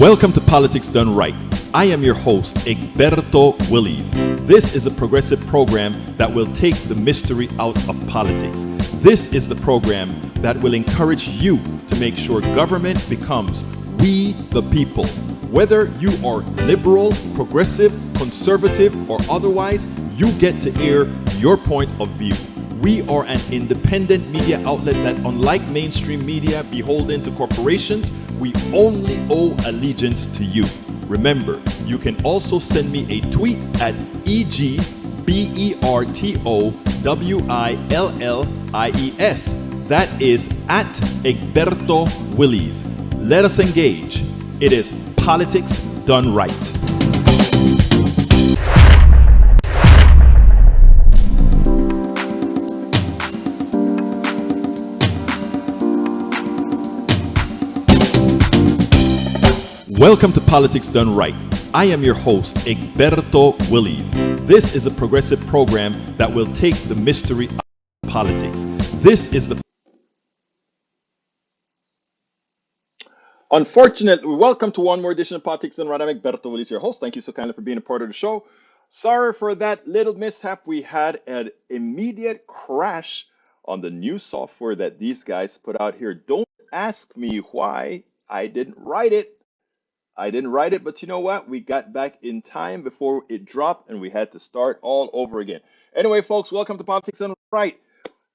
Welcome to Politics Done Right. I am your host, Egberto Willies. This is a progressive program that will take the mystery out of politics. This is the program that will encourage you to make sure government becomes we the people. Whether you are liberal, progressive, conservative, or otherwise, you get to air your point of view. We are an independent media outlet that, unlike mainstream media beholden to corporations, we only owe allegiance to you. Remember, you can also send me a tweet at EGBERTOWILLIES. That is at Egberto Willies. Let us engage. It is Politics Done Right. Welcome to Politics Done Right. I am your host, Egberto Willies. This is a progressive program that will take the mystery out of politics. This is the... Unfortunately, welcome to one more edition of Politics Done Right. I'm Egberto Willies, your host. Thank you so kindly for being a part of the show. Sorry for that little mishap. We had an immediate crash on the new software that these guys put out here. Don't ask me why I didn't write it. But you know what? We got back in time before it dropped, and we had to start all over again. Anyway, folks, welcome to Politics Done Right.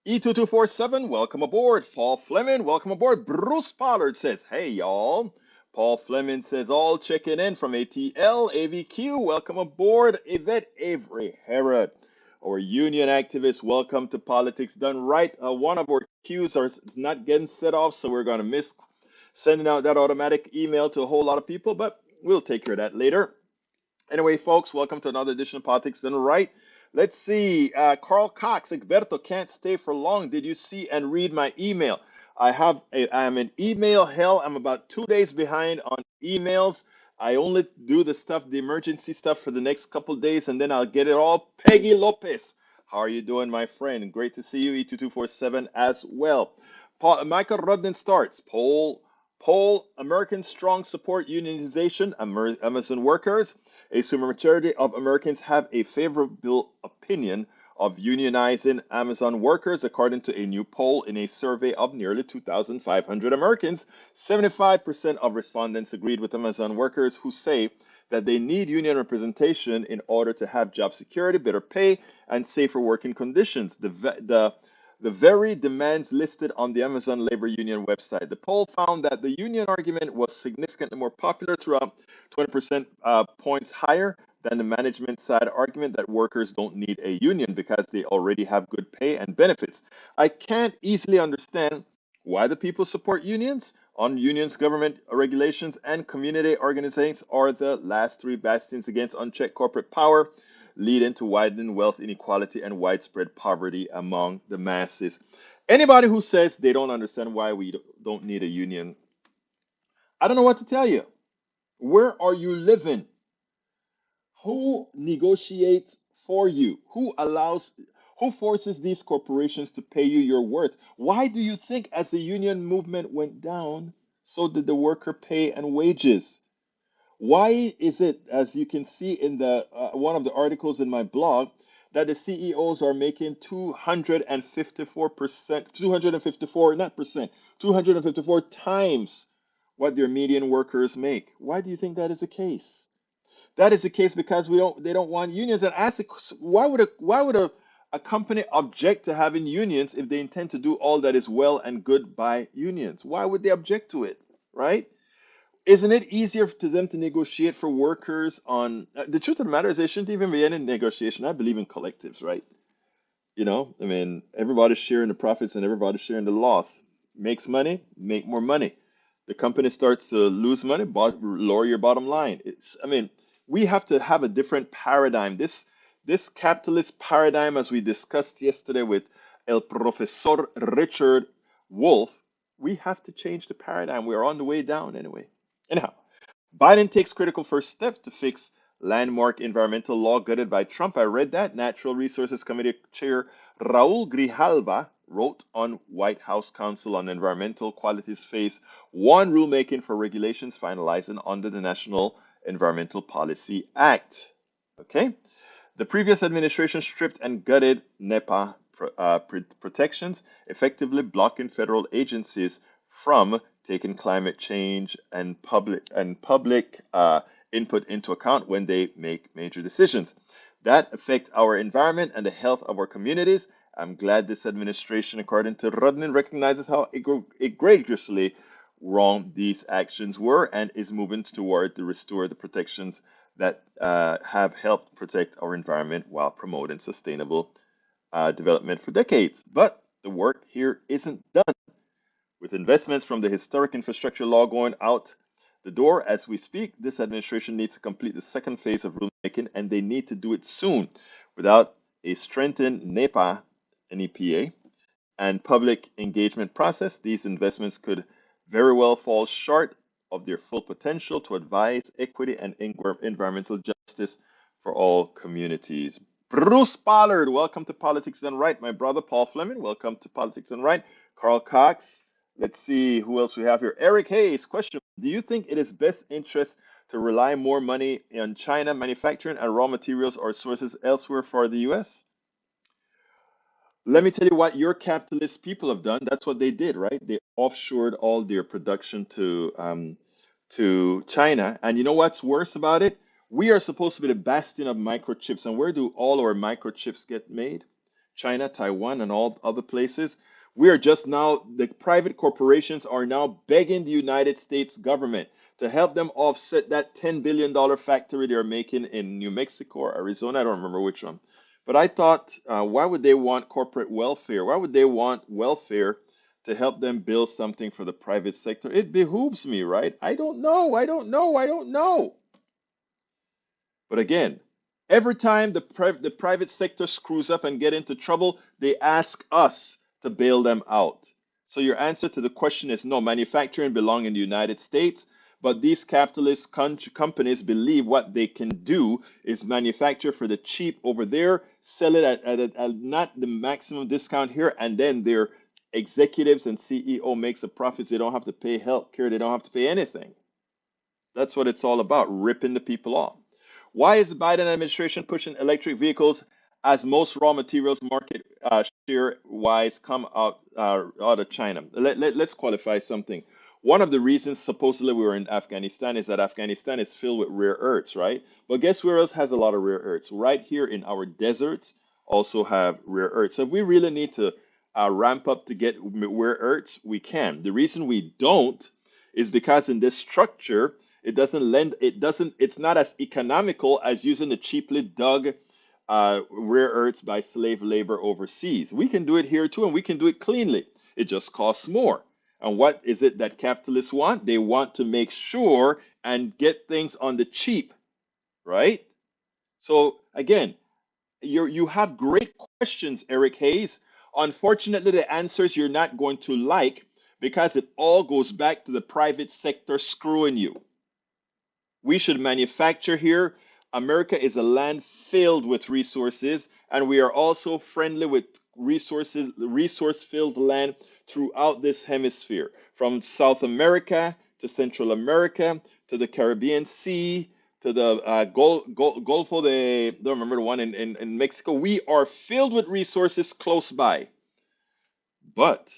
E2247, welcome aboard. Paul Fleming, welcome aboard. Bruce Pollard says, hey, y'all. Paul Fleming says, all checking in from ATL, AVQ, welcome aboard. Yvette Avery Herod, our union activist, welcome to Politics Done Right. One of our queues is not getting set off, so we're going to miss sending out that automatic email to a whole lot of people, but we'll take care of that later. Anyway, folks, welcome to another edition of Politics Done Right. Let's see. Carl Cox, Egberto can't stay for long. Did you see and read my email? I'm in email hell. I'm about 2 days behind on emails. I only do the emergency stuff for the next couple days, and then I'll get it all. Peggy Lopez, how are you doing, my friend? Great to see you. E2247 as well. Michael Rudden starts. Poll, Americans strong support unionization, Amazon workers. A supermajority of Americans have a favorable opinion of unionizing Amazon workers, according to a new poll in a survey of nearly 2,500 Americans. 75% of respondents agreed with Amazon workers, who say that they need union representation in order to have job security, better pay, and safer working conditions. The very demands listed on the Amazon labor union website. The poll found that the union argument was significantly more popular, throughout 20% points higher than the management side argument that workers don't need a union because they already have good pay and benefits. I can't easily understand why the people support unions. On unions, government regulations, and community organizations are the last three bastions against unchecked corporate power, leading to widening wealth inequality and widespread poverty among the masses. Anybody who says they don't understand why we don't need a union, I don't know what to tell you. Where are you living? Who negotiates for you? Who forces these corporations to pay you your worth? Why do you think as the union movement went down, so did the worker pay and wages? Why is it, as you can see in the one of the articles in my blog, that the CEOs are making 254 times what their median workers make? Why do you think that is the case? That is the case because they don't want unions. And why would a company object to having unions if they intend to do all that is well and good by unions? Why would they object to it, right? Isn't it easier to them to negotiate for workers on the truth of the matter is there shouldn't even be any negotiation. I believe in collectives, right? I mean, everybody's sharing the profits and everybody's sharing the loss. Makes money, make more money. The company starts to lose money, lower your bottom line. We have to have a different paradigm. This capitalist paradigm, as we discussed yesterday with El Professor Richard Wolff, we have to change the paradigm. We are on the way down anyway. Anyhow, Biden takes critical first step to fix landmark environmental law gutted by Trump. I read that. Natural Resources Committee Chair Raul Grijalva wrote on White House Council on Environmental Quality's Phase 1 rulemaking for regulations finalizing under the National Environmental Policy Act. Okay? The previous administration stripped and gutted NEPA protections, effectively blocking federal agencies from taking climate change and public input into account when they make major decisions that affect our environment and the health of our communities. I'm glad this administration, according to Rudnin, recognizes how egregiously wrong these actions were and is moving toward to restore the protections that have helped protect our environment while promoting sustainable development for decades. But the work here isn't done. With investments from the historic infrastructure law going out the door as we speak, this administration needs to complete the second phase of rulemaking, and they need to do it soon. Without a strengthened NEPA and EPA and public engagement process, these investments could very well fall short of their full potential to advance equity and environmental justice for all communities. Bruce Pollard, welcome to Politics Done Right. My brother Paul Fleming, welcome to Politics Done Right. Carl Cox, let's see who else we have here. Eric Hayes, question: do you think it is best interest to rely more money on China manufacturing and raw materials or sources elsewhere for the U.S.? Let me tell you what your capitalist people have done. That's what they did, right? They offshored all their production to China. And you know what's worse about it? We are supposed to be the bastion of microchips. And where do all our microchips get made? China, Taiwan, and all other places. We are just now, the private corporations are now begging the United States government to help them offset that $10 billion factory they're making in New Mexico or Arizona. I don't remember which one. But I thought, why would they want corporate welfare? Why would they want welfare to help them build something for the private sector? It behooves me, right? I don't know. I don't know. I don't know. But again, every time the private sector screws up and get into trouble, they ask us to bail them out. So your answer to the question is no, manufacturing belongs in the United States, but these capitalist companies believe what they can do is manufacture for the cheap over there, sell it at not the maximum discount here, and then their executives and CEO makes a profit. They don't have to pay health care. They don't have to pay anything. That's what it's all about, ripping the people off. Why is the Biden administration pushing electric vehicles as most raw materials market share wise come out of China? Let's qualify something. One of the reasons supposedly we were in Afghanistan is that Afghanistan is filled with rare earths, right? But guess where else has a lot of rare earths? Right here in our deserts also have rare earths. So if we really need to ramp up to get rare earths, we can. The reason we don't is because in this structure, it's not as economical as using the cheaply dug rare earths by slave labor overseas. We can do it here too, and we can do it cleanly. It just costs more. And what is it that capitalists want? They want to make sure and get things on the cheap, right? So again, you have great questions, Eric Hayes. Unfortunately, the answers you're not going to like because it all goes back to the private sector screwing you. We should manufacture here. America is a land filled with resources, and we are also friendly with resource-filled land throughout this hemisphere, from South America to Central America to the Caribbean Sea to the Golfo de, don't remember the one in Mexico. We are filled with resources close by, but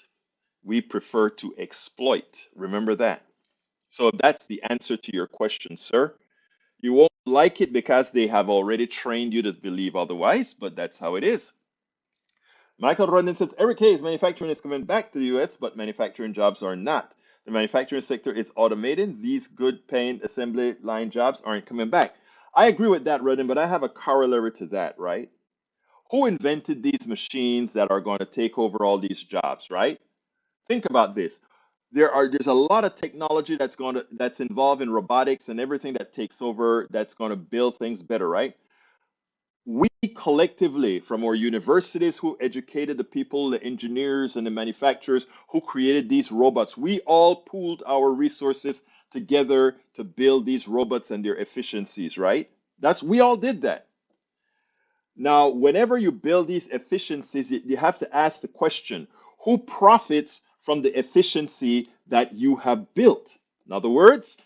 we prefer to exploit. Remember that. So that's the answer to your question, sir. You won't like it because they have already trained you to believe otherwise, but that's how it is. Michael Rodden says, Eric Hayes, manufacturing is coming back to the US, but manufacturing jobs are not. The manufacturing sector is automated. These good paying assembly line jobs aren't coming back. I agree with that, Rodden, but I have a corollary to that, right? Who invented these machines that are going to take over all these jobs, right? Think about this. There's a lot of technology that's involved in robotics and everything that takes over that's going to build things better, right? We collectively, from our universities who educated the people, the engineers and the manufacturers who created these robots, we all pooled our resources together to build these robots and their efficiencies, right? We all did that. Now, whenever you build these efficiencies, you have to ask the question, who profits from the efficiency that you have built? In other words,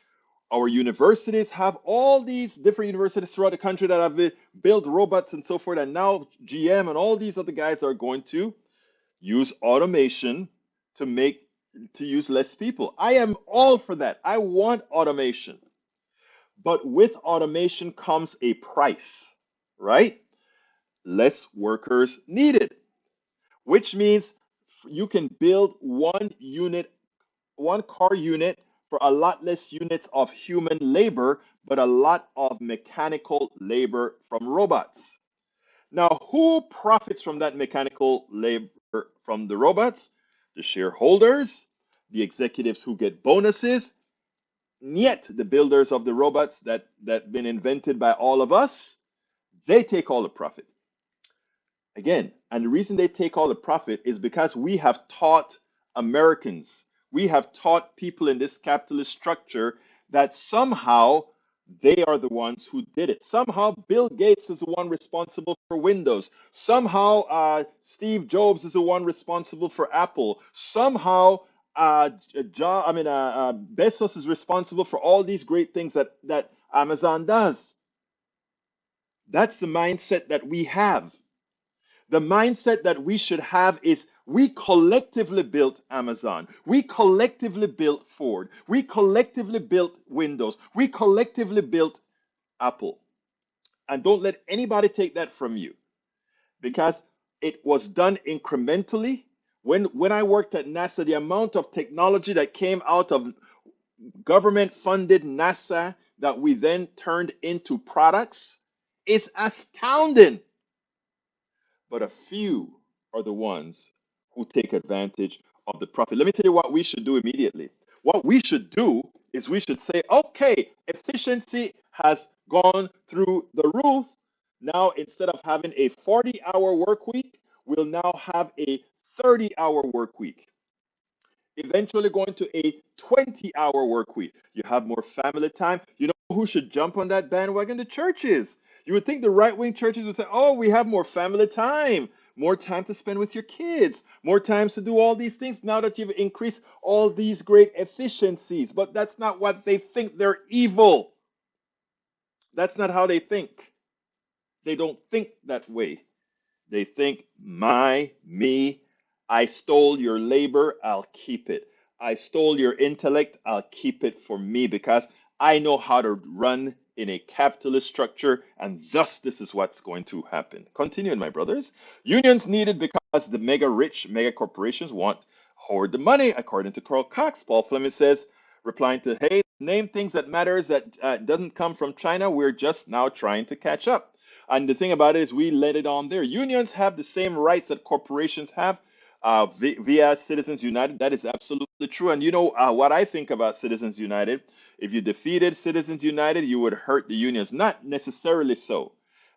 our universities have all these different universities throughout the country that have built robots and so forth, and now GM and all these other guys are going to use automation to make to use less people. I am all for that. I want automation. But with automation comes a price, right? Less workers needed, which means you can build one car unit for a lot less units of human labor, but a lot of mechanical labor from robots. Now, who profits from that mechanical labor from the robots? The shareholders, the executives who get bonuses, yet the builders of the robots that been invented by all of us, they take all the profit. Again, and the reason they take all the profit is because we have taught Americans, we have taught people in this capitalist structure that somehow they are the ones who did it. Somehow Bill Gates is the one responsible for Windows. Somehow Steve Jobs is the one responsible for Apple. Somehow Bezos is responsible for all these great things that Amazon does. That's the mindset that we have. The mindset that we should have is we collectively built Amazon. We collectively built Ford. We collectively built Windows. We collectively built Apple. And don't let anybody take that from you because it was done incrementally. When I worked at NASA, the amount of technology that came out of government funded NASA that we then turned into products is astounding. But a few are the ones who take advantage of the profit. Let me tell you what we should do immediately. What we should do is we should say, okay, efficiency has gone through the roof. Now, instead of having a 40-hour work week, we'll now have a 30-hour work week, eventually going to a 20-hour work week. You have more family time. You know who should jump on that bandwagon? The churches. You would think the right wing churches would say, oh, we have more family time, more time to spend with your kids, more times to do all these things now that you've increased all these great efficiencies. But that's not what they think. They're evil. That's not how they think. They don't think that way. They think, me, I stole your labor, I'll keep it. I stole your intellect, I'll keep it for me because I know how to run in a capitalist structure, and thus this is what's going to happen. Continuing, my brothers. Unions needed because the mega rich, mega corporations want hoard the money, according to Carl Cox. Paul Fleming says, replying to, hey, name things that matters that doesn't come from China. We're just now trying to catch up. And the thing about it is, we let it on there. Unions have the same rights that corporations have via Citizens United. That is absolutely true. And you know what I think about Citizens United? If you defeated Citizens United, you would hurt the unions. Not necessarily so,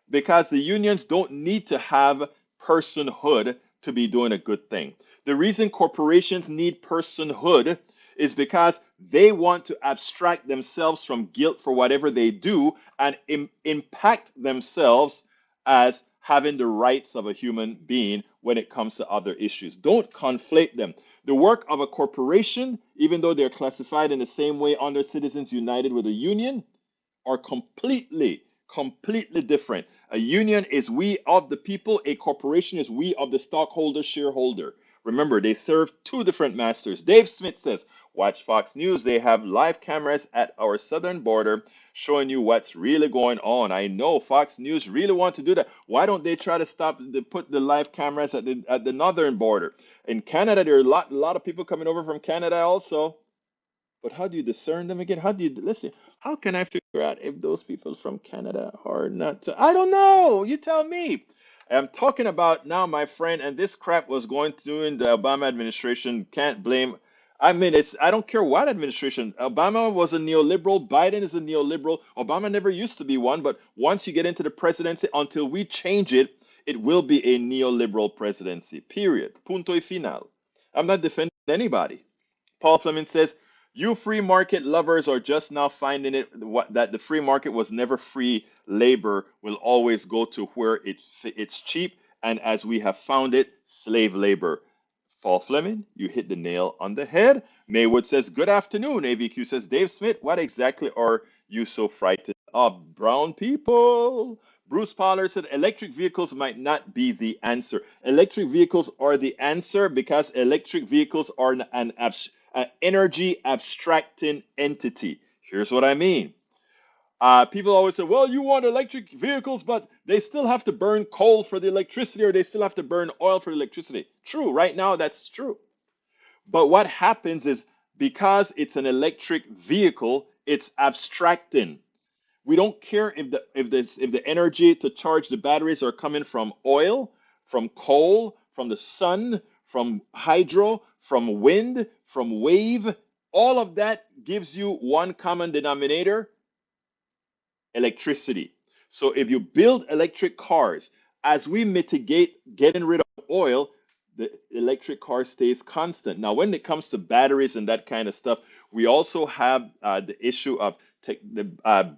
because the unions don't need to have personhood to be doing a good thing. The reason corporations need personhood is because they want to abstract themselves from guilt for whatever they do and impact themselves as having the rights of a human being when it comes to other issues. Don't conflate them. The work of a corporation, even though they're classified in the same way under Citizens United with a union, are completely different. A union is we of the people, a corporation is we of the stockholder, shareholder. Remember, they serve two different masters. Dave Smith says, watch Fox News. They have live cameras at our southern border showing you what's really going on. I know Fox News really want to do that. Why don't they try to put the live cameras at the northern border? In Canada, there are a lot of people coming over from Canada also. But how do you discern them again? How do you listen? How can I figure out if those people from Canada are not? I don't know. You tell me. I'm talking about now, my friend, and this crap was going through in the Obama administration. Can't blame. I mean, I don't care what administration. Obama was a neoliberal. Biden is a neoliberal. Obama never used to be one, but once you get into the presidency, until we change it, it will be a neoliberal presidency. Period. Punto y final. I'm not defending anybody. Paul Fleming says, You free market lovers are just now finding that the free market was never free. Labor will always go to where it's cheap, and as we have found it, slave labor. Paul Fleming, you hit the nail on the head. Maywood says, good afternoon. AVQ says, Dave Smith, what exactly are you so frightened of? Brown people. Bruce Pollard said, electric vehicles might not be the answer. Electric vehicles are the answer because electric vehicles are an energy abstracting entity. Here's what I mean. People always say, well, you want electric vehicles, but they still have to burn coal for the electricity or they still have to burn oil for the electricity. True, right now that's true. But what happens is because it's an electric vehicle, it's abstracting. We don't care if the energy to charge the batteries are coming from oil, from coal, from the sun, from hydro, from wind, from wave. All of that gives you one common denominator, electricity. So if you build electric cars, as we mitigate getting rid of oil, the electric car stays constant. Now, when it comes to batteries and that kind of stuff, we also have the issue of the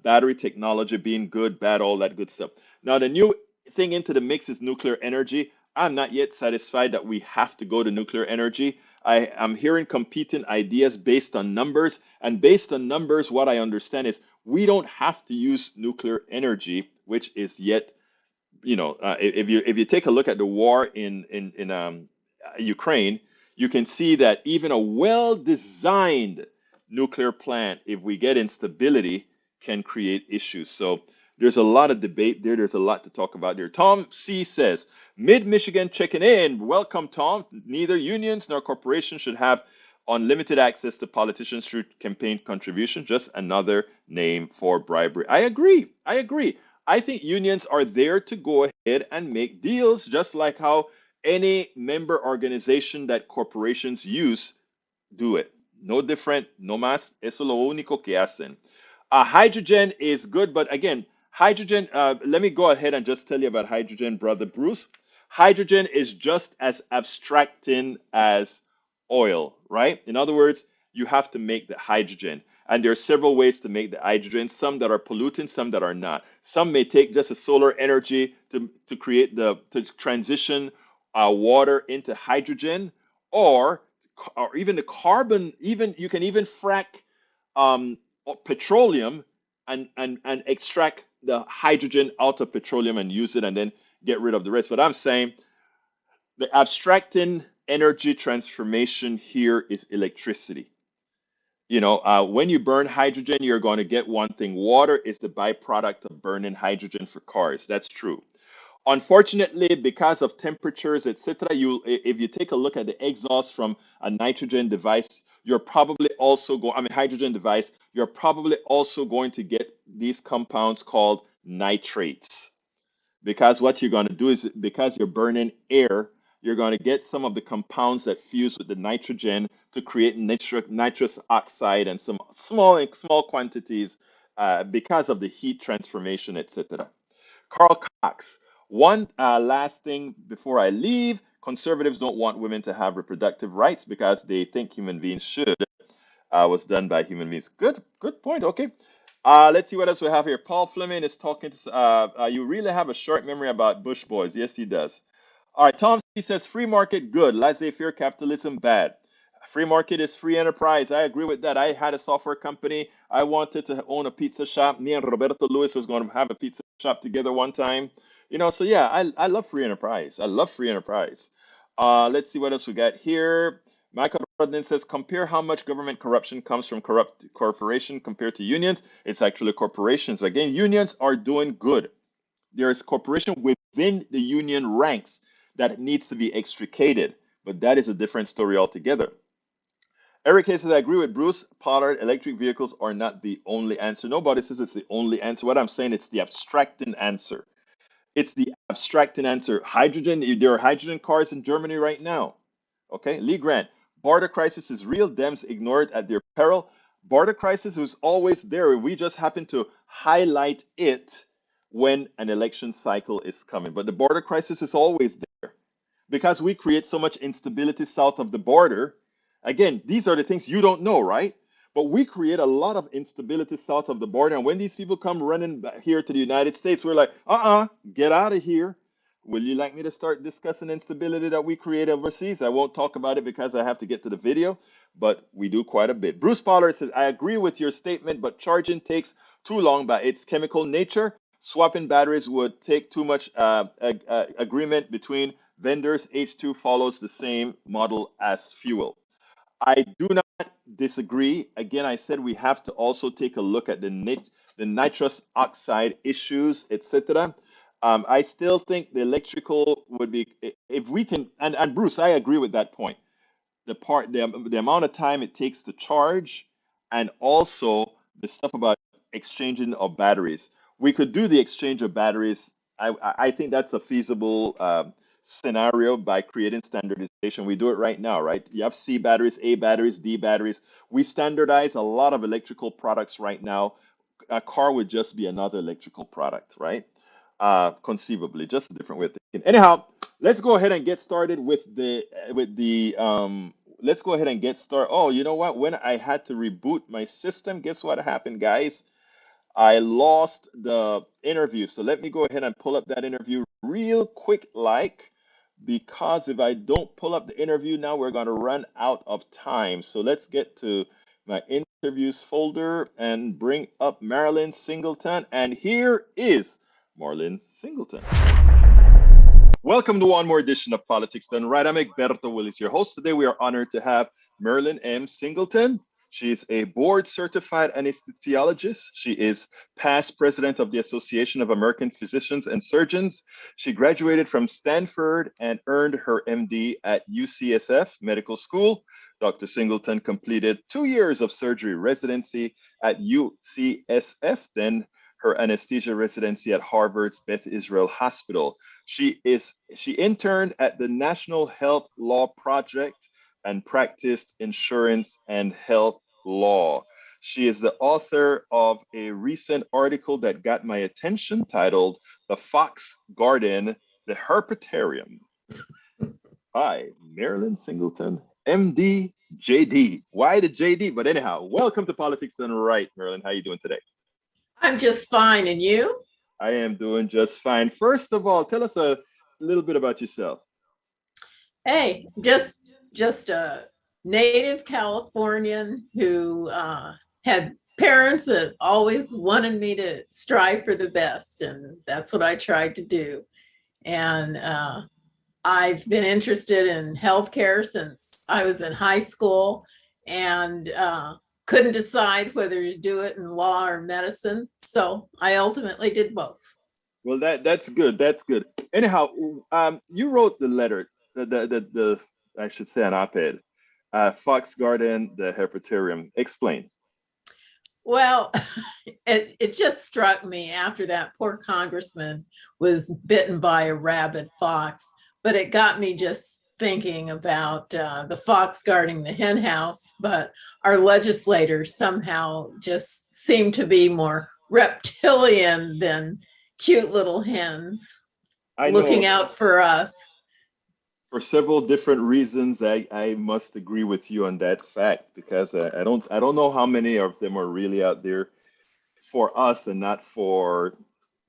battery technology being good, bad, all that good stuff. Now, the new thing into the mix is nuclear energy. I'm not yet satisfied that we have to go to nuclear energy. I am hearing competing ideas based on numbers, and based on numbers, what I understand is we don't have to use nuclear energy, which is yet, if you take a look at the war in Ukraine, you can see that even a well-designed nuclear plant, if we get instability, can create issues. So there's a lot of debate there. There's a lot to talk about there. Tom C says, Mid Michigan checking in. Welcome, Tom. Neither unions nor corporations should have unlimited access to politicians through campaign contribution. Just another name for bribery. I agree. I agree. I think unions are there to go ahead and make deals, just like how any member organization that corporations use do it. No different, no más. Eso lo único que hacen. Hydrogen is good, but again, hydrogen, let me go ahead and just tell you about hydrogen, brother Bruce. Hydrogen is just as abstracting as oil, right? In other words, you have to make the hydrogen. And there are several ways to make the hydrogen, some that are polluting, some that are not. Some may take just a solar energy to transition water into hydrogen, or even the carbon, even you can even frack um, petroleum and extract the hydrogen out of petroleum and use it and then get rid of the rest. But I'm saying the abstracting energy transformation here is electricity. When you burn hydrogen, you're going to get one thing. Water is the byproduct of burning hydrogen for cars. That's true. Unfortunately, because of temperatures, etc., if you take a look at the exhaust from a nitrogen device, you're probably also going, I mean, hydrogen device, you're probably also going to get these compounds called nitrates. Because what you're going to do is, because you're burning air, you're going to get some of the compounds that fuse with the nitrogen to create nitrous oxide and some small quantities because of the heat transformation, etc. Carl Cox. One last thing before I leave. Conservatives don't want women to have reproductive rights because they think human beings should. Was done by human beings. Good point. Okay. Let's see what else we have here. Paul Fleming is talking to. You really have a short memory about Bush boys. Yes, he does. All right. Tom C says free market good. Laissez-faire capitalism bad. Free market is free enterprise. I agree with that. I had a software company. I wanted to own a pizza shop. Me and Roberto Lewis was going to have a pizza shop together one time. So yeah, I love free enterprise. I love free enterprise. Let's see what else we got here. Michael Rodden says, compare how much government corruption comes from corrupt corporation compared to unions. It's actually corporations. Again, unions are doing good. There is corporation within the union ranks that needs to be extricated, but that is a different story altogether. Eric Hayes says, I agree with Bruce Pollard. Electric vehicles are not the only answer. Nobody says it's the only answer. What I'm saying, it's the abstracting answer. It's the abstracting answer. Hydrogen, there are hydrogen cars in Germany right now. Okay, Lee Grant, border crisis is real. Dems ignore it at their peril. Border crisis was always there. We just happen to highlight it when an election cycle is coming. But the border crisis is always there because we create so much instability south of the border. Again, these are the things you don't know, right? But we create a lot of instability south of the border. And when these people come running back here to the United States, we're like, get out of here. Will you like me to start discussing instability that we create overseas? I won't talk about it because I have to get to the video, but we do quite a bit. Bruce Pollard says, I agree with your statement, but charging takes too long by its chemical nature. Swapping batteries would take too much agreement between vendors. H2 follows the same model as fuel. I do not disagree. Again, I said we have to also take a look at the nitrous oxide issues, etc. I still think the electrical would be, if we can, and Bruce, I agree with that point. The amount of time it takes to charge, and also the stuff about exchanging of batteries. We could do the exchange of batteries. I think that's a feasible scenario by creating standardization. We do it right now, right? You have C batteries, A batteries, D batteries. We standardize a lot of electrical products right now. A car would just be another electrical product, right? Conceivably, just a different way of thinking. Anyhow, let's go ahead and get started with the let's go ahead and get started. Oh, you know what? When I had to reboot my system, guess what happened, guys? I lost the interview. So let me go ahead and pull up that interview real quick, because if I don't pull up the interview now, we're going to run out of time. So let's get to my interviews folder and bring up Marilyn Singleton. And here is Marilyn Singleton. Welcome to one more edition of Politics Done Right. I'm Egberto Willis, your host. Today we are honored to have Marilyn M. Singleton. She's a board-certified anesthesiologist. She is past president of the Association of American Physicians and Surgeons. She graduated from Stanford and earned her MD at UCSF Medical School. Dr. Singleton completed 2 years of surgery residency at UCSF, then her anesthesia residency at Harvard's Beth Israel Hospital. She interned at the National Health Law Project and practiced insurance and health law. She is the author of a recent article that got my attention titled The Fox Garden, the Herpetarium. Hi, Marilyn Singleton, MD, JD. Why the JD? But anyhow, welcome to Politics Done Right, Marilyn. How are you doing today? I'm just fine. And you? I am doing just fine. First of all, tell us a little bit about yourself. Hey, just a native Californian who had parents that always wanted me to strive for the best, and that's what I tried to do. And I've been interested in healthcare since I was in high school, and couldn't decide whether to do it in law or medicine. So I ultimately did both. Well, that's good. That's good. Anyhow, you wrote the letter, the I should say an op-ed, Fox Garden, the Herpetarium. Explain. Well, it just struck me after that poor congressman was bitten by a rabid fox, but it got me just thinking about the fox guarding the hen house, but our legislators somehow just seem to be more reptilian than cute little hens looking out for us. For several different reasons, I must agree with you on that fact, because I don't know how many of them are really out there for us and not for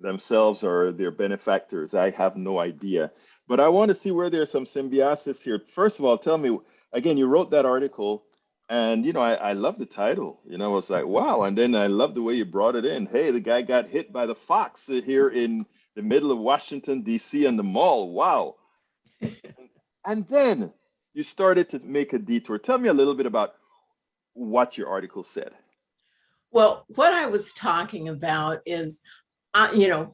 themselves or their benefactors. I have no idea. But I want to see where there's some symbiosis here. First of all, tell me, again, you wrote that article, and I love the title. I was like, wow. And then I love the way you brought it in. Hey, the guy got hit by the fox here in the middle of Washington, D.C. and the mall. Wow. And then you started to make a detour. Tell me a little bit about what your article said. Well, what I was talking about is,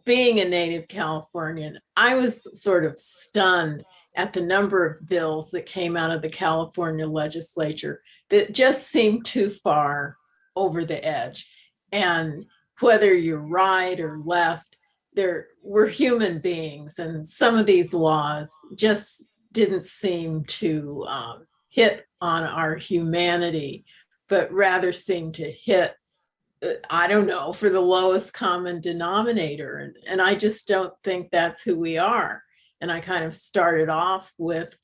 being a native Californian, I was sort of stunned at the number of bills that came out of the California legislature that just seemed too far over the edge. And whether you're right or left, we're human beings, and some of these laws just didn't seem to hit on our humanity, but rather seemed to hit, I don't know, for the lowest common denominator. And I just don't think that's who we are. And I kind of started off with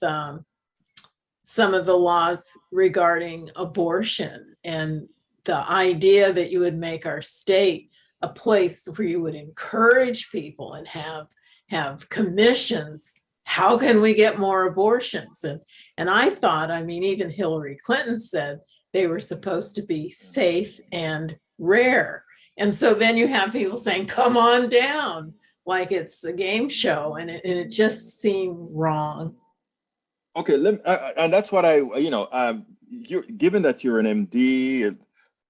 some of the laws regarding abortion and idea that you would make our state a place where you would encourage people and have commissions. How can we get more abortions? And I thought, I mean, even Hillary Clinton said they were supposed to be safe and rare. And so then you have people saying, come on down, like it's a game show, and it just seemed wrong. Okay, and that's what you're given that you're an MD,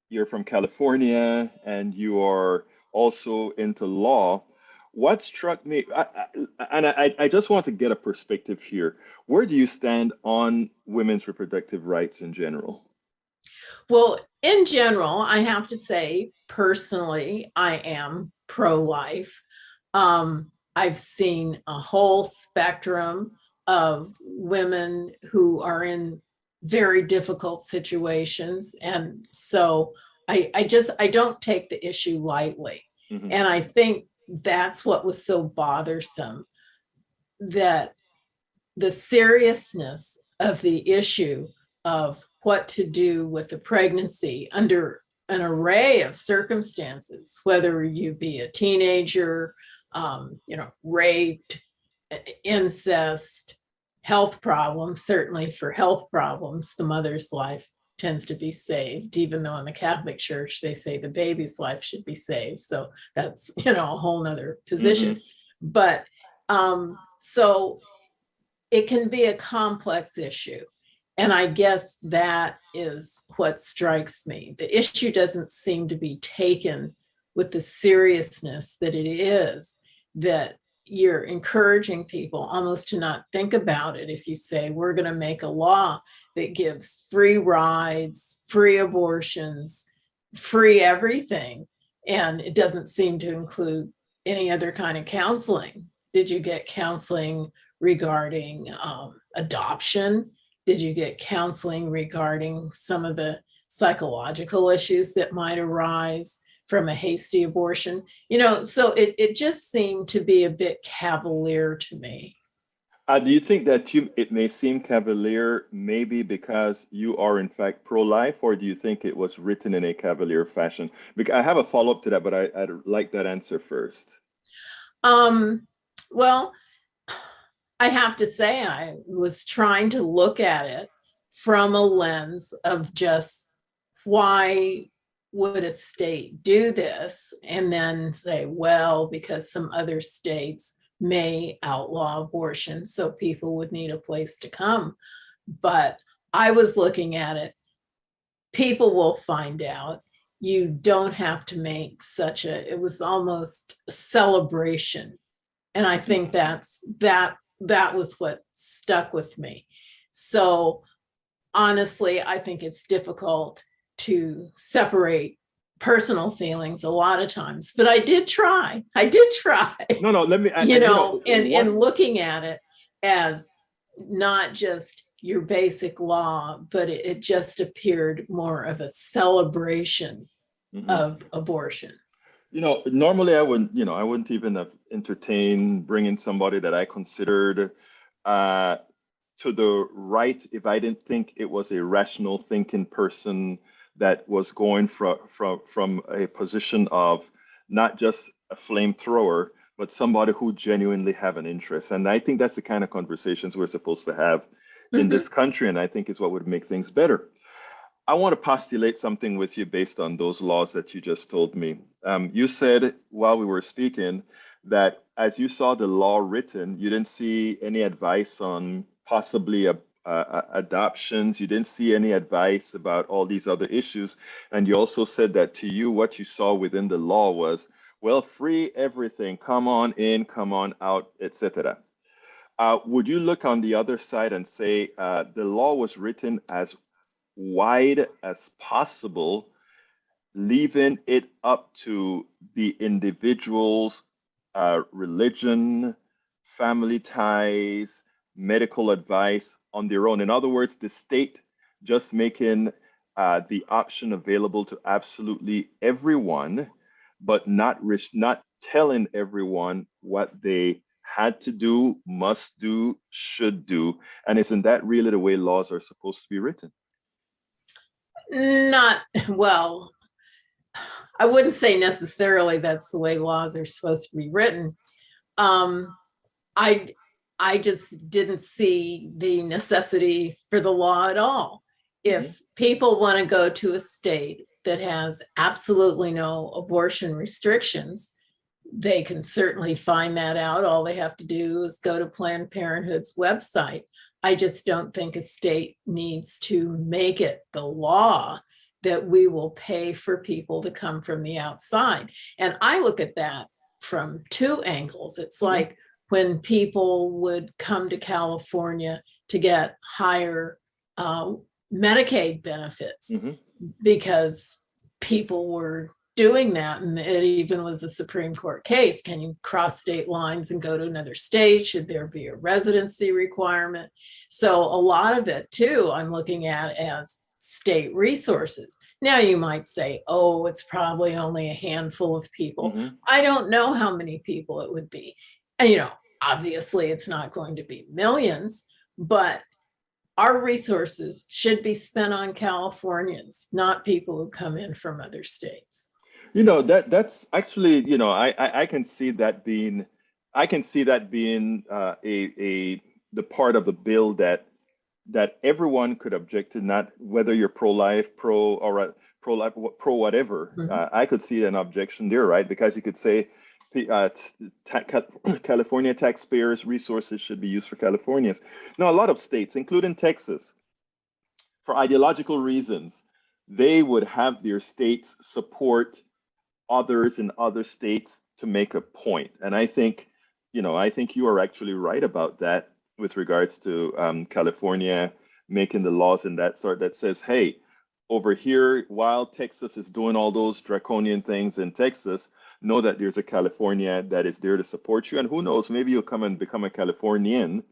you're from California, and you are also into law. What struck me, I just want to get a perspective here. Where do you stand on women's reproductive rights in general? Well, in general, I have to say, personally, I am pro-life. I've seen a whole spectrum of women who are in very difficult situations. And so I don't take the issue lightly. Hmm. And I think that's what was so bothersome, that the seriousness of the issue of what to do with the pregnancy under an array of circumstances, whether you be a teenager, raped, incest, health problems. Certainly for health problems, the mother's life tends to be saved, even though in the Catholic Church they say the baby's life should be saved. So that's, a whole nother position. Hmm. But so it can be a complex issue. And I guess that is what strikes me. The issue doesn't seem to be taken with the seriousness that it is, that you're encouraging people almost to not think about it. If you say, we're going to make a law that gives free rides, free abortions, free everything, and it doesn't seem to include any other kind of counseling. Did you get counseling regarding adoption? Did you get counseling regarding some of the psychological issues that might arise from a hasty abortion? So it just seemed to be a bit cavalier to me. Do you think that it may seem cavalier, maybe because you are in fact pro-life, or do you think it was written in a cavalier fashion? Because I have a follow-up to that, but I'd like that answer first. Well, I have to say, I was trying to look at it from a lens of just, why would a state do this? And then say, well, because some other states may outlaw abortion, so people would need a place to come. But I was looking at it, people will find out. You don't have to make it was almost a celebration. And I think that was what stuck with me. So honestly, I think it's difficult to separate personal feelings a lot of times, but I did try. No, no, let me, In looking at it as not just your basic law, but it just appeared more of a celebration Mhm. of abortion. Normally I wouldn't even have entertained bringing somebody that I considered uh, to the right if I didn't think it was a rational thinking person that was going from a position of not just a flamethrower, but somebody who genuinely have an interest. And I think that's the kind of conversations we're supposed to have in Mm-hmm. this country, and I think is what would make things better. I want to postulate something with you based on those laws that you just told me. You said while we were speaking that as you saw the law written, you didn't see any advice on possibly adoptions. You didn't see any advice about all these other issues. And you also said that to you, what you saw within the law was, well, free everything, come on in, come on out, etc. Would you look on the other side and say the law was written as wide as possible, leaving it up to the individual's religion, family ties, medical advice on their own? In other words, the state just making the option available to absolutely everyone, but not telling everyone what they had to do, must do, should do. And isn't that really the way laws are supposed to be written? Not, well, I wouldn't say necessarily that's the way laws are supposed to be written. Um, I I just didn't see the necessity for the law at all. Hmm. If people want to go to a state that has absolutely no abortion restrictions, they can certainly find that out. All they have to do is go to Planned Parenthood's website. I just don't think a state needs to make it the law that we will pay for people to come from the outside. And I look at that from two angles. It's Hmm. like when people would come to California to get higher uh, Medicaid benefits Hmm. because people were doing that. And it even was a Supreme Court case. Can you cross state lines and go to another state? Should there be a residency requirement? So a lot of it too, I'm looking at as state resources. Now you might say, oh, it's probably only a handful of people. Hmm. I don't know how many people it would be. And, obviously it's not going to be millions, but our resources should be spent on Californians, not people who come in from other states. That's actually, I can see that being, a the part of the bill that everyone could object to, not whether you're pro-life, pro-life, pro whatever. Mhm. I could see an objection there, right? Because you could say California taxpayers' resources should be used for Californians. Now, a lot of states, including Texas, for ideological reasons, they would have their states support others in other states to make a point. And I think you are actually right about that with regards to California making the laws in that sort that says, hey, over here, while Texas is doing all those draconian things in Texas, know that there's a California that is there to support you. And who knows, maybe you'll come and become a Californian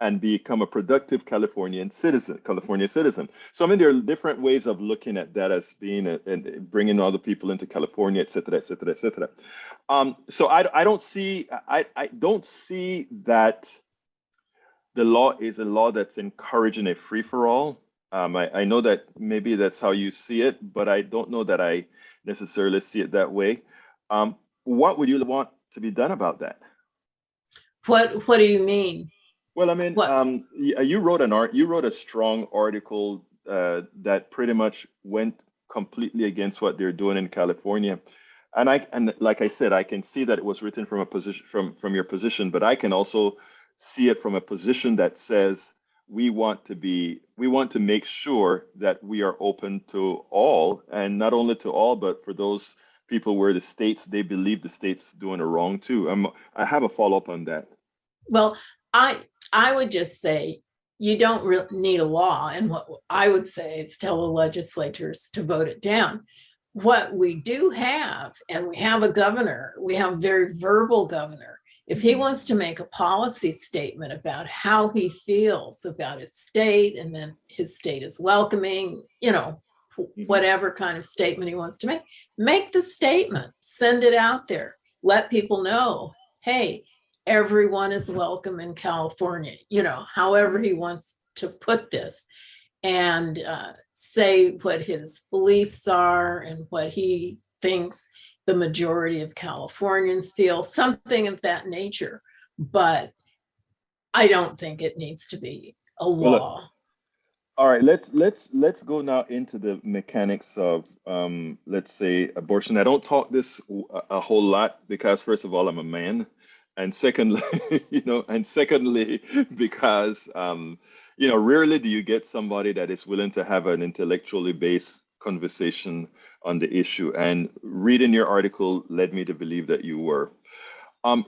and become a productive California citizen. So I mean, there are different ways of looking at that as being and bringing other people into California, et cetera, et cetera, et cetera. So I don't see that the law is a law that's encouraging a free for all. I know that maybe that's how you see it, but I don't know that I necessarily see it that way. What would you want to be done about that? What do you mean? Well, I mean, What? you wrote a strong article that pretty much went completely against what they're doing in California. And like I said, I can see that it was written from a position from your position, but I can also see it from a position that says we want to make sure that we are open to all, and not only to all, but for those people where the states they believe the state's doing it wrong too. I have a follow up on that. Well, I I would just say you don't really need a law, and what I would say is tell the legislatures to vote it down. What we do have, and we have a governor, we have a very verbal governor. If he Mhm. wants to make a policy statement about how he feels about his state, and then his state is welcoming, Mhm. whatever kind of statement he wants to make the statement, send it out there, let people know, hey, everyone is welcome in California, however Mhm. he wants to put this, and say what his beliefs are and what he thinks the majority of Californians feel, something of that nature. But I don't think it needs to be a Well, look, law. all right, let's go now into the mechanics of let's say abortion. I don't talk this a whole lot because first of all, I'm a man, and secondly, and secondly, because rarely do you get somebody that is willing to have an intellectually based conversation on the issue. And reading your article led me to believe that you were.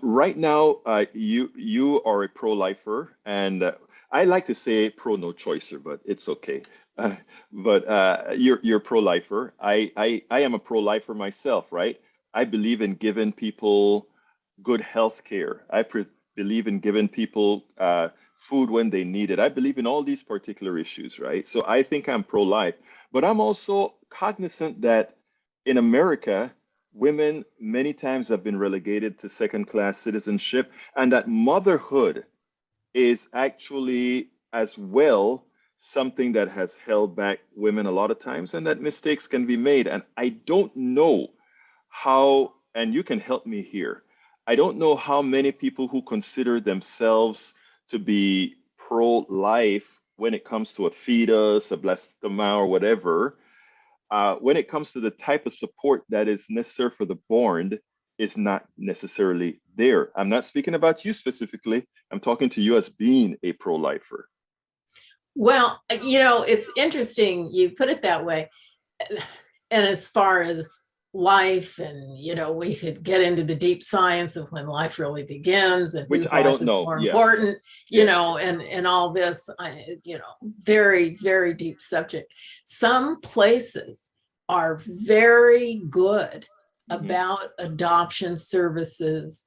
Right now, you are a pro-lifer, and I like to say pro-no choicer, but it's okay. Uh, but you're pro-lifer. I am a pro-lifer myself, right? I believe in giving people good health care. Believe in giving people food when they need it. I believe in all these particular issues, right? So I think I'm pro-life, but I'm also cognizant that in America women many times have been relegated to second class citizenship, and that motherhood is actually as well something that has held back women a lot of times, and that mistakes can be made. And I don't know how, and you can help me here. I don't know how many people who consider themselves to be pro-life when it comes to a fetus, a blastema, or whatever, when it comes to the type of support that is necessary for the born, is not necessarily there. I'm not speaking about you specifically. I'm talking to you as being a pro-lifer. Well, it's interesting you put it that way. And as far as life, and we could get into the deep science of when life really begins and Which whose I life don't is know. more Yes. important, Yes. and all this, very, very deep subject. Some places are very good Hmm. about adoption services,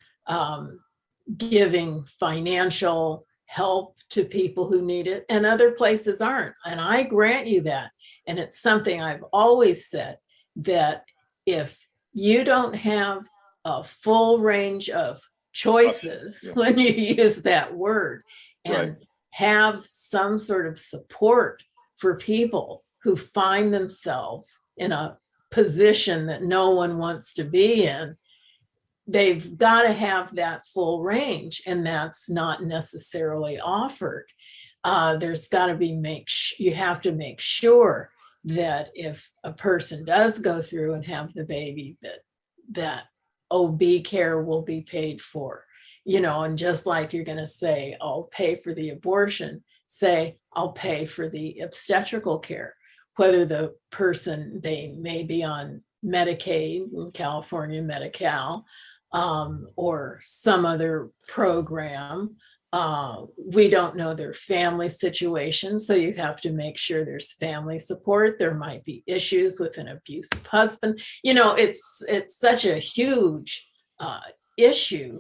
giving financial help to people who need it, and other places aren't. And I grant you that. And it's something I've always said, that if you don't have a full range of Options. choices, Yeah. when you use that word, Right. and have some sort of support for people who find themselves in a position that no one wants to be in, they've got to have that full range, and that's not necessarily offered. There's got to be you have to make sure that if a person does go through and have the baby, that OB care will be paid for, and just like you're going to say, I'll pay for the abortion, say, I'll pay for the obstetrical care, whether the person, they may be on Medicaid in California, Medi-Cal, or some other program. We don't know their family situation, so you have to make sure there's family support. There might be issues with an abusive husband. It's such a huge issue,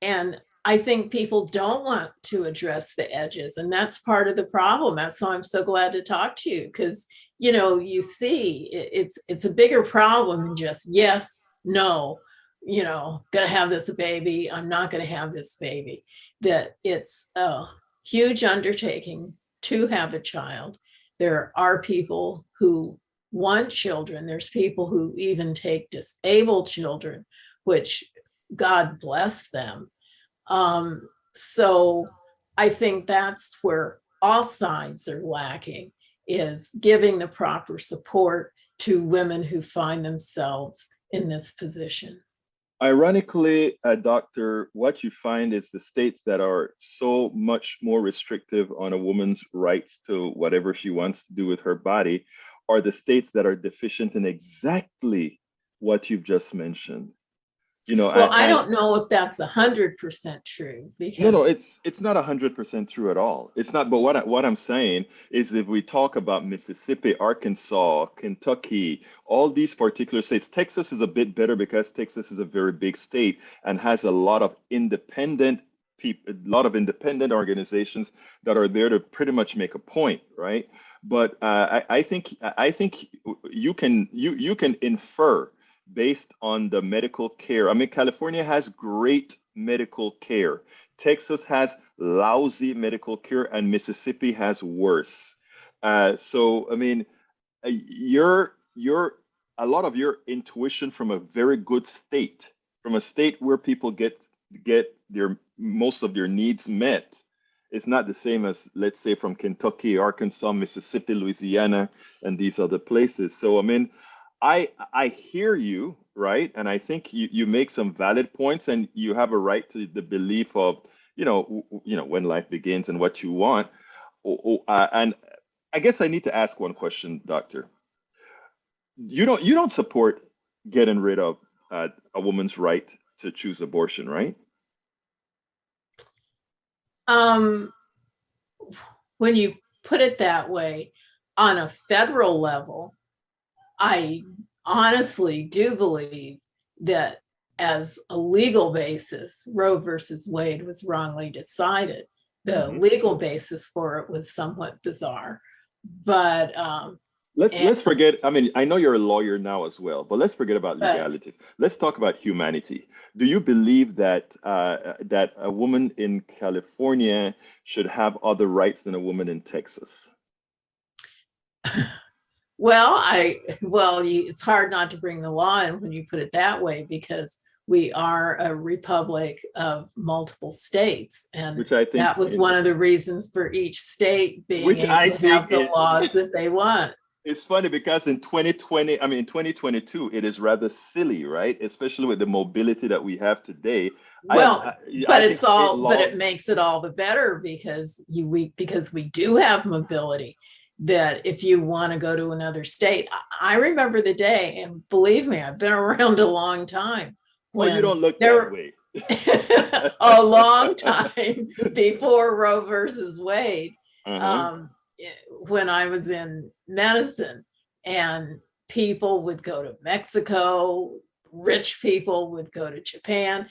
and I think people don't want to address the edges, and that's part of the problem. That's why I'm so glad to talk to you, because you see it's a bigger problem than just yes, no, gonna have this baby, I'm not gonna have this baby. That it's a huge undertaking to have a child. There are people who want children. There's people who even take disabled children, which God bless them. So I think that's where all sides are lacking, is giving the proper support to women who find themselves in this position. Ironically, doctor, what you find is the states that are so much more restrictive on a woman's rights to whatever she wants to do with her body are the states that are deficient in exactly what you've just mentioned. You know, Well, I and don't know if that's 100% true, no, because it's not 100% true at all. It's not. But what I'm saying is, if we talk about Mississippi, Arkansas, Kentucky, all these particular states, Texas is a bit better because Texas is a very big state and has a lot of independent people, a lot of independent organizations that are there to pretty much make a point, right? But I think you can infer based on the medical care. I mean, California has great medical care. Texas has lousy medical care, and Mississippi has worse. So, I mean, your a lot of your intuition from a very good state, from a state where people get their most of their needs met, is not the same as, let's say, from Kentucky, Arkansas, Mississippi, Louisiana, and these other places. So, I mean, I hear you, right? And I think you make some valid points, and you have a right to the belief of, when life begins and what you want. And I guess I need to ask one question, doctor. You don't support getting rid of a woman's right to choose abortion, right? um, when you put it that way, on a federal level, I honestly do believe that, as a legal basis, Roe versus Wade was wrongly decided. The Hmm. legal basis for it was somewhat bizarre, but and Let's forget. I mean, I know you're a lawyer now as well, but let's forget about but legalities. Let's talk about humanity. Do you believe that a woman in California should have other rights than a woman in Texas? Well, it's hard not to bring the law in when you put it that way, because we are a republic of multiple states, and which I think that was one of the reasons for each state being which able I to think have the laws that they want. it's funny because in 2020, I mean, in 2022, it is rather silly, right? Especially with the mobility that we have today. Well, I but think state law, it makes it all the better, because because we do have mobility, that if you want to go to another state, I remember the day, and believe me, I've been around a long time, well, you when don't look there that were way. a long time before Roe versus Wade, Uh-huh. um, when I was in medicine, and people would go to Mexico, rich people would go to Japan,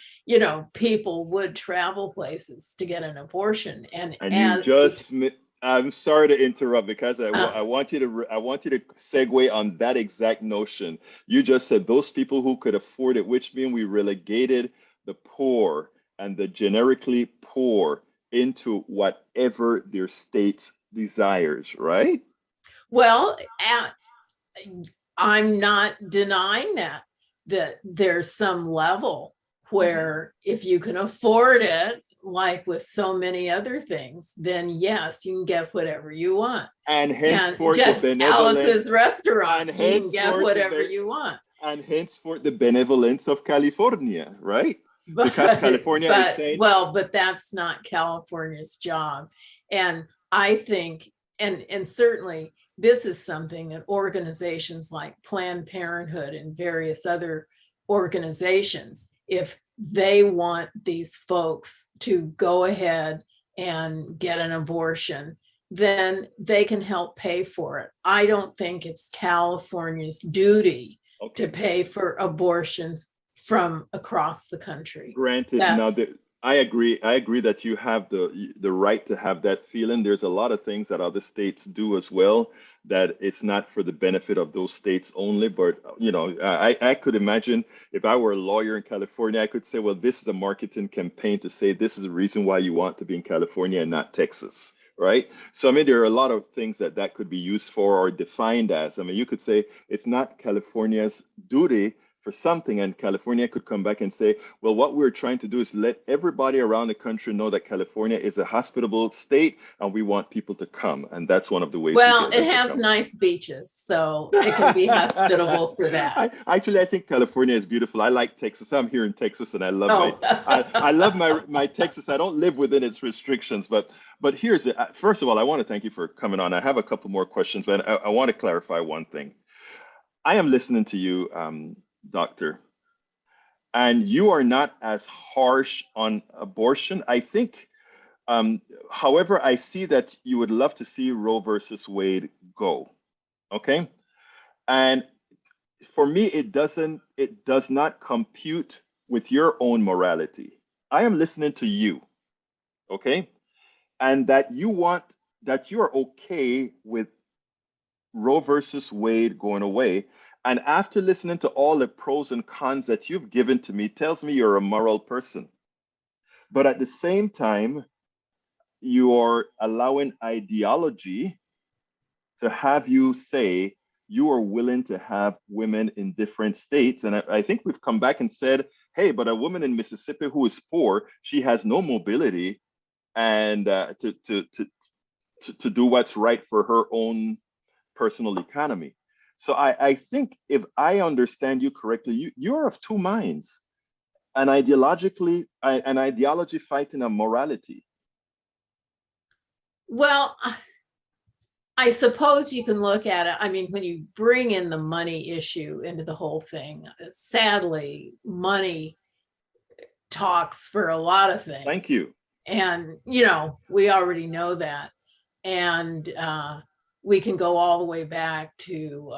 people would travel places to get an abortion. And And you as just, I'm sorry to interrupt because uh, I want you to, I want you to segue on that exact notion. You just said those people who could afford it, which means we relegated the poor and the generically poor into whatever their state desires, right? well, I'm not denying that there's some level Mhm. where, if you can afford it, like with so many other things, then yes, you can get whatever you want. And And henceforth the just benevolent, Alice's restaurant, and you can get henceforth whatever you want. and henceforth the benevolence of California, right? Because but California is saying, but that's not California's job. And I think, and certainly this is something that organizations like Planned Parenthood and various other organizations, if they want these folks to go ahead and get an abortion, then they can help pay for it. I don't think it's California's duty to okay, pay for abortions from across the country. granted, now That's that I agree that you have the right to have that feeling. There's a lot of things that other states do as well that it's not for the benefit of those states only. But I could imagine if I were a lawyer in California, I could say, well, this is a marketing campaign to say this is the reason why you want to be in California and not Texas. Right. So, I mean, there are a lot of things that that could be used for or defined as. I mean, you could say it's not California's duty for something, and California could come back and say, well, what we're trying to do is let everybody around the country know that California is a hospitable state and we want people to come. And that's one of the ways to well, get it them to has come. nice beaches, so it can be hospitable for that. I think California is beautiful. I like Texas. I'm here in Texas and I love Oh, I love my Texas. I don't live within its restrictions, but here's it. First of all, I want to thank you for coming on. I have a couple more questions, but I want to clarify one thing. I am listening to you, doctor, and you are not as harsh on abortion. I think, um, however, I see that you would love to see Roe versus Wade go. Okay. And for me, it does not compute with your own morality. I am listening to you. Okay. And that you are okay with Roe versus Wade going away. And after listening to all the pros and cons that you've given to me, tells me you're a moral person. But at the same time, you're allowing ideology to have you say you are willing to have women in different states. And I think we've come back and said, hey, but a woman in Mississippi who is poor, she has no mobility and to do what's right for her own personal economy. So I think if I understand you correctly, you're of two minds, an ideology fighting a morality. well, I suppose you can look at it. I mean, when you bring in the money issue into the whole thing, sadly, money talks for a lot of Thank things. you. And, we already know that. And we can go all the way back to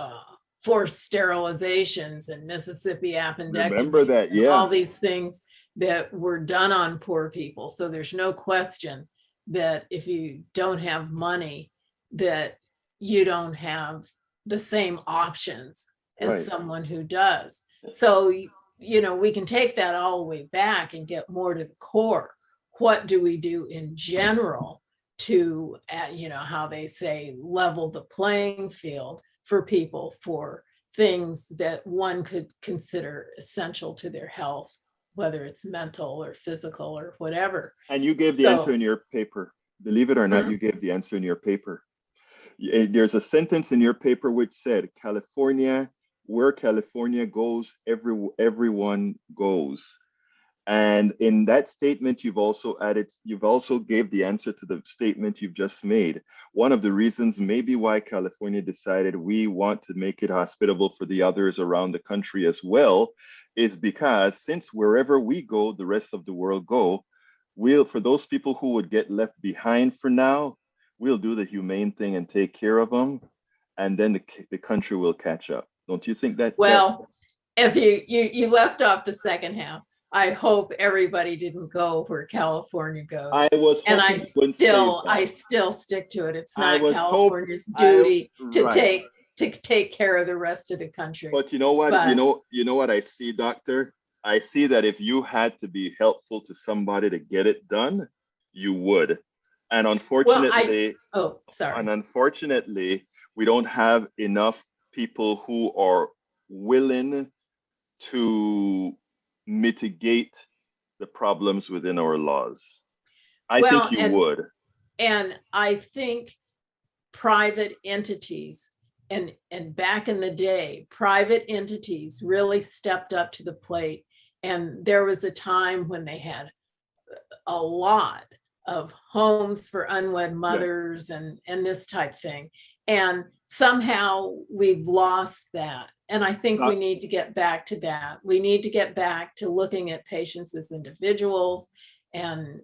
forced sterilizations and Mississippi Remember appendectomies that, and all yeah. these things that were done on poor people. So there's no question that if you don't have money, that you don't have the same options as Right. someone who does. So, we can take that all the way back and get more to the core. What do we do in general to, how they say, level the playing field for people for things that one could consider essential to their health, whether it's mental or physical or whatever. And you gave the answer in your paper. Believe it or not, Hmm? you gave the answer in your paper. There's a sentence in your paper which said, California, where California goes, everyone goes. And in that statement, you've also gave the answer to the statement you've just made. One of the reasons maybe why California decided we want to make it hospitable for the others around the country as well is because since wherever we go, the rest of the world go, for those people who would get left behind for now, we'll do the humane thing and take care of them, and then the country will catch up. Don't you think that? Well, if you left off the second half, I hope everybody didn't go where California goes. I was and hoping you wouldn't say that. I still stick to it. It's I not was California's duty to right. take care of the rest of the country. But you know what? But, you know what I see, Doctor? I see that if you had to be helpful to somebody to get it done, you would. And unfortunately, sorry. And unfortunately, we don't have enough people who are willing to mitigate the problems within our laws. I think you would. And I think private entities, and back in the day, private entities really stepped up to the plate. And there was a time when they had a lot of homes for unwed mothers, yeah, and this type thing. And somehow we've lost that. And I think we need to get back to that. We need to get back to looking at patients as individuals and,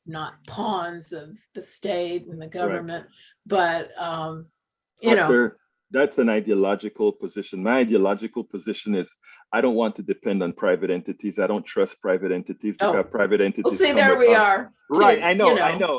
not pawns of the state and the government. Right. But, Doctor, that's an ideological position. My ideological position is I don't want to depend on private entities. I don't trust private entities because private entities. Well, see, there we are. Right. I know.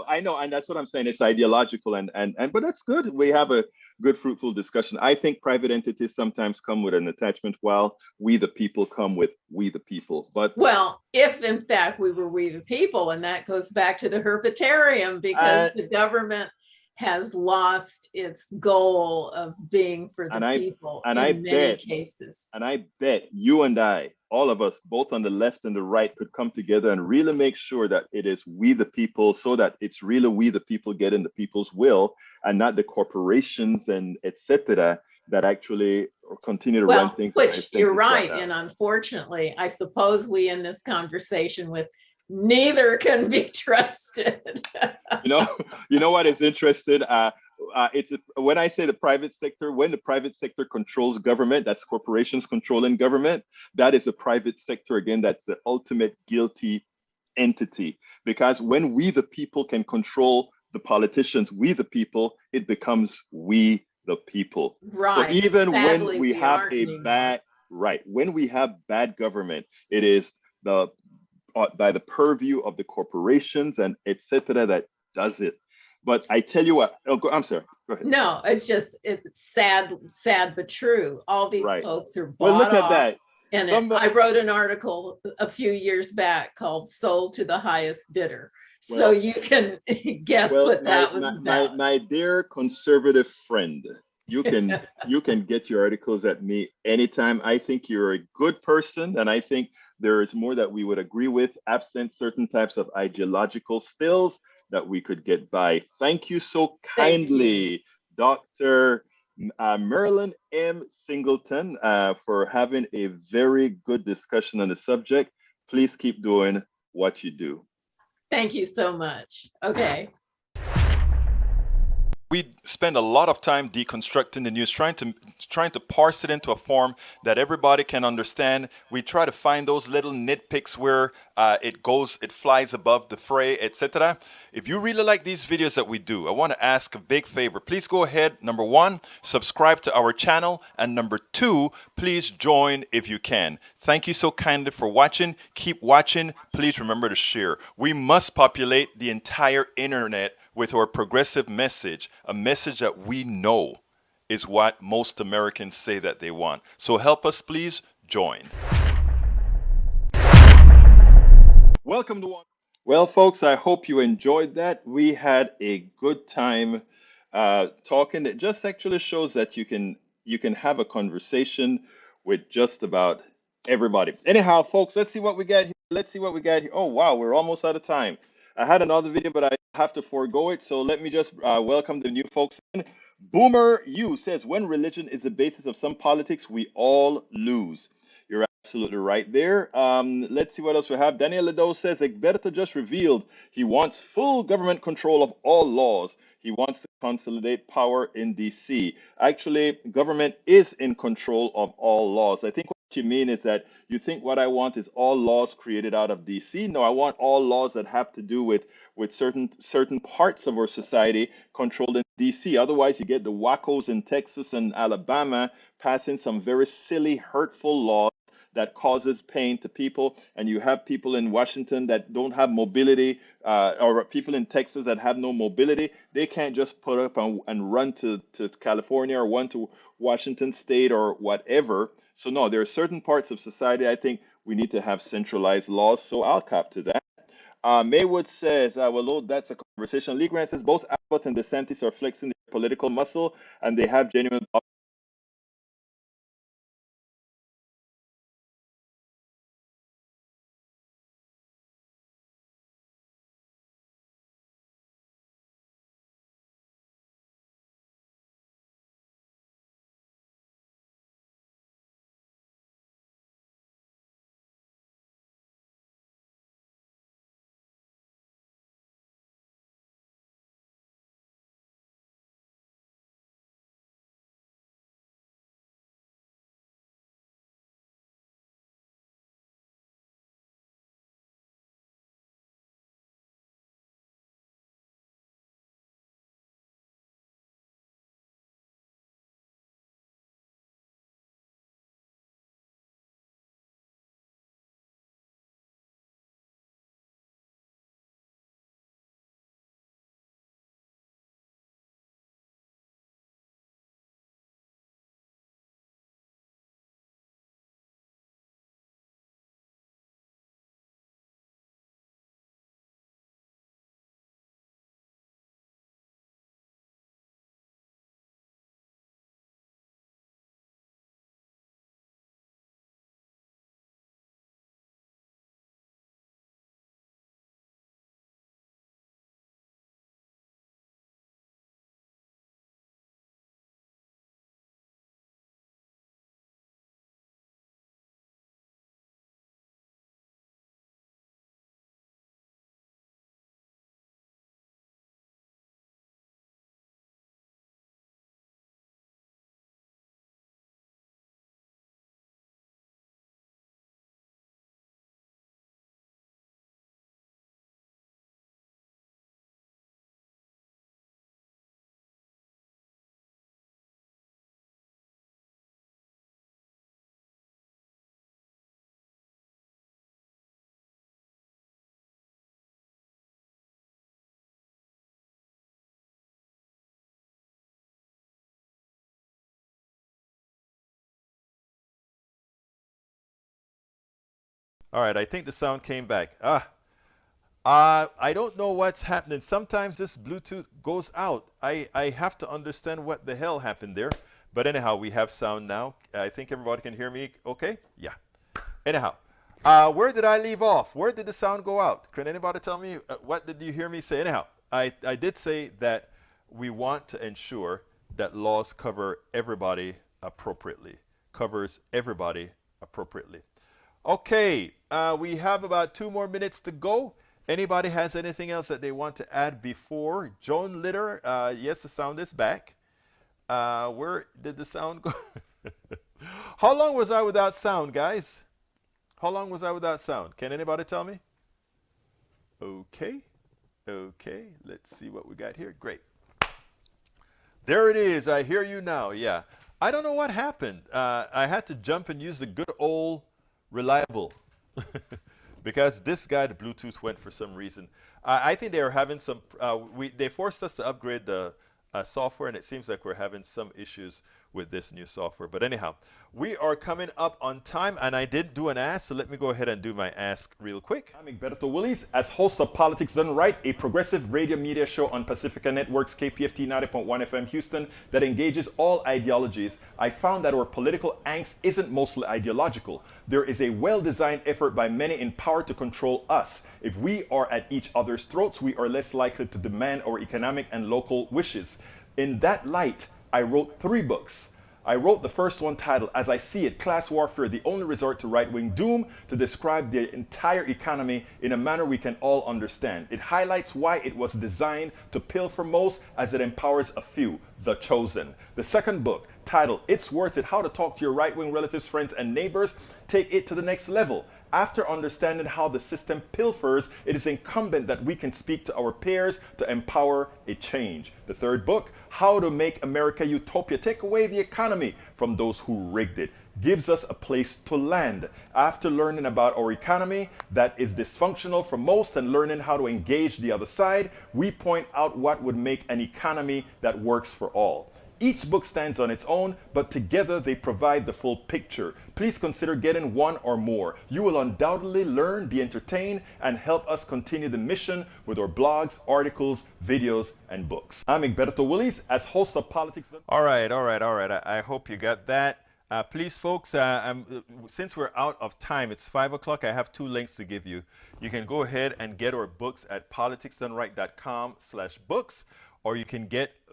And that's what I'm saying. It's ideological but that's good. We have a good, fruitful discussion. I think private entities sometimes come with an attachment while we the people come with we the people. But well, if in fact we were we the people, and that goes back to the herpetarium, because the government has lost its goal of being for the people in many cases. And I bet you and I, all of us, both on the left and the right, could come together and really make sure that it is we the people, so that it's really we the people getting the people's will, and not the corporations and etc. that actually continue to run things. Which you're right. And unfortunately, I suppose we in this conversation with neither can be trusted. You know what is interesting? When I say the private sector, when the private sector controls government, that's corporations controlling government. That is the private sector. Again, that's the ultimate guilty entity. Because when we the people can control the politicians, we the people, it becomes we the people. Right. So even when we have when we have bad government, it is by the purview of the corporations and etc. that does it. But I tell you what, I'm sorry, go ahead. No, it's sad but true. All these folks are bought off. Well, look at that. And I wrote an article a few years back called "Sold to the Highest Bidder." So you can guess what that was about. My dear conservative friend, you can get your articles at me anytime. I think you're a good person, and I think there is more that we would agree with, absent certain types of ideological stills that we could get by. Thank you so kindly, Dr. Marilyn M. Singleton, for having a very good discussion on the subject. Please keep doing what you do. Thank you so much. Okay. We spend a lot of time deconstructing the news, trying to parse it into a form that everybody can understand. We try to find those little nitpicks where it flies above the fray, etc. If you really like these videos that we do, I want to ask a big favor. Please go ahead, number one, subscribe to our channel, and number two, please join if you can. Thank you so kindly for watching. Keep watching. Please remember to share. We must populate the entire internet with our progressive message, a message that we know is what most Americans say that they want. So help us, please join. Welcome to Well, folks, I hope you enjoyed that. We had a good time talking. It just actually shows that you can have a conversation with just about everybody. Anyhow, folks, let's see what we got here. Let's see what we got here. Oh, wow, we're almost out of time. I had another video, but I have to forego it. So let me just welcome the new folks in. Boomer U says, when religion is the basis of some politics, we all lose. You're absolutely right there. Let's see what else we have. Daniel Ledo says Egberto just revealed he wants full government control of all laws. He wants to consolidate power in DC. Actually, government is in control of all laws. I think what you mean is that you think what I want is all laws created out of DC. No, I want all laws that have to do with certain parts of our society controlled in DC. Otherwise, you get the wackos in Texas and Alabama passing some very silly, hurtful laws that causes pain to people, and you have people in Washington that don't have mobility, or people in Texas that have no mobility. They can't just put up and run to California or run to Washington State or whatever. So no, there are certain parts of society I think we need to have centralized laws. So I'll cop to that. Maywood says, well, Lord, that's a conversation. Lee Grant says both Abbott and DeSantis are flexing their political muscle, and they have genuine. All right, I think the sound came back. I don't know what's happening. Sometimes this Bluetooth goes out. I have to understand what the hell happened there. But anyhow, we have sound now. I think everybody can hear me okay? Yeah. Anyhow, where did I leave off? Where did the sound go out? Can anybody tell me what did you hear me say? Anyhow, I did say that we want to ensure that laws cover everybody appropriately, covers everybody appropriately. Okay, we have about 2 more minutes to go. Anybody has anything else that they want to add before? Joan Litter, yes, the sound is back. Where did the sound go? How long was I without sound, guys? How long was I without sound? Can anybody tell me? Okay, okay, let's see what we got here. Great. There it is. I hear you now. Yeah. I don't know what happened. I had to jump and use the good old reliable because this guy, the Bluetooth went for some reason. I think they are having some. They forced us to upgrade the software, and it seems like we're having some issues with this new software. But anyhow, we are coming up on time, and I did do an ask, so let me go ahead and do my ask real quick. I'm Egberto Willies, as host of Politics Done Right, a progressive radio media show on Pacifica Network's KPFT 90.1 FM Houston that engages all ideologies. I found that our political angst isn't mostly ideological. There is a well-designed effort by many in power to control us. If we are at each other's throats, we are less likely to demand our economic and local wishes. In that light, I wrote 3 books. I wrote the first one titled, As I See It, Class Warfare, the Only Resort to Right-Wing Doom, to describe the entire economy in a manner we can all understand. It highlights why it was designed to pilfer most as it empowers a few, the chosen. The second book, titled, It's Worth It, How to Talk to Your Right-Wing Relatives, Friends, and Neighbors, take it to the next level. After understanding how the system pilfers, it is incumbent that we can speak to our peers to empower a change. The third book, How to Make America Utopia, Take Away the Economy from Those Who Rigged It, gives us a place to land. After learning about our economy that is dysfunctional for most and learning how to engage the other side, we point out what would make an economy that works for all. Each book stands on its own, but together they provide the full picture. Please consider getting one or more. You will undoubtedly learn, be entertained, and help us continue the mission with our blogs, articles, videos, and books. I'm Egberto Willies, as host of Politics. All right. I hope you got that. Please, folks, since we're out of time, it's 5 o'clock, I have 2 links to give you. You can go ahead and get our books at politicsdoneright.com/books, or you can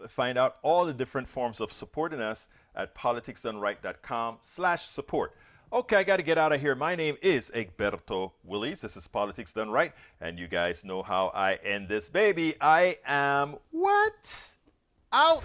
find out all the different forms of supporting us at politicsdoneright.com/support. Okay, I got to get out of here. My name is Egberto Willies. This is Politics Done Right, and you guys know how I end this baby. I am what? Out!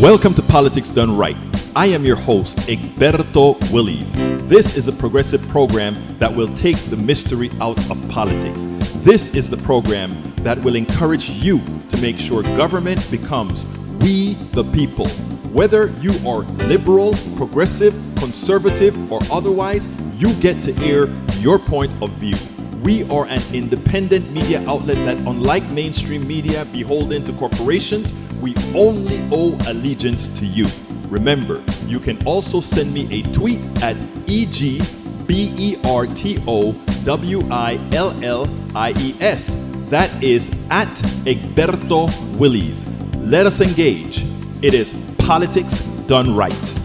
Welcome to Politics Done Right. I am your host, Egberto Willies. This is a progressive program that will take the mystery out of politics. This is the program that will encourage you to make sure government becomes we the people. Whether you are liberal, progressive, conservative, or otherwise, you get to air your point of view. We are an independent media outlet that, unlike mainstream media beholden to corporations, we only owe allegiance to you. Remember, you can also send me a tweet at EGBERTOWILLIES. That is at Egberto Willies. Let us engage. It is Politics Done Right.